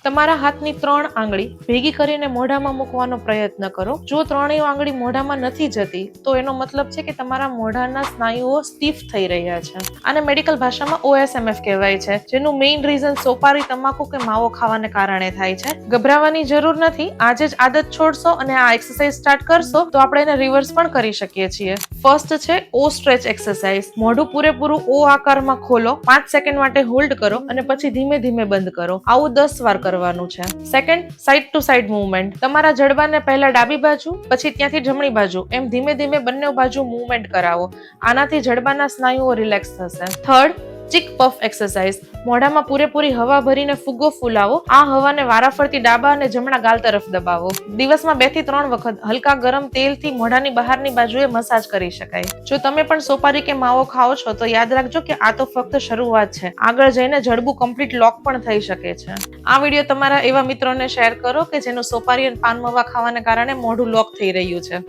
તમારા હાથની 3 આંગળી ભેગી કરીને મોઢામાં મૂકવાનો પ્રયત્ન કરો. જો ત્રણેય આંગળી મોઢામાં નથી જતી તો એનો મતલબ છે કે તમારા મોઢાના સ્નાયુઓ સ્ટીફ થઈ રહ્યા છે. આને મેડિકલ ભાષામાં OSMF કહેવાય છે, જેનું મેઇન રીઝન સોપારી, તમાકુ કે માવો ખાવાને કારણે થાય છે. ગભરાવાની જરૂર નથી. આજે જ આદત છોડશો અને આ એક્સરસાઇઝ સ્ટાર્ટ કરશો તો આપણે એને રિવર્સ પણ કરી શકીએ છીએ. ફર્સ્ટ છે ઓ સ્ટ્રેચ એક્સરસાઇઝ. મોઢું પૂરેપૂરું ઓ આકારમાં ખોલો, 5 સેકન્ડ માટે હોલ્ડ કરો અને પછી ધીમે ધીમે બંધ કરો. આવું 10 વાર કરવાનું છે. Second, side to side movement. તમારા જડબાને પહેલા ડાબી બાજુ, પછી ત્યાંથી જમણી બાજુ, એમ ધીમે ધીમે બંને બાજુ મૂવમેન્ટ કરાવો. આનાથી જડબાના સ્નાયુઓ રિલેક્સ થશે. Third, cheek puff exercise. મોઢામાં પૂરેપૂરી હવા ભરીને ફુગ્ગો ફૂલાવો. આ હવાને વારાફરતી ડાબા અને જમણા ગાલ તરફ દબાવો. દિવસમાં 2 થી 3 વખત હલકા ગરમ તેલથી મોઢાની બહારની બાજુએ મસાજ કરી શકાય. જો તમે પણ સોપારી કે માવો ખાઓ છો તો યાદ રાખજો કે આ તો ફક્ત શરૂઆત છે. આગળ જઈને જડબું કમ્પ્લીટ લોક પણ થઈ શકે છે. આ વિડીયો તમારા એવા મિત્રોને શેર કરો કે જેનું સોપારી અને પાન મવા ખાવાને કારણે મોઢું લોક થઈ રહ્યું છે.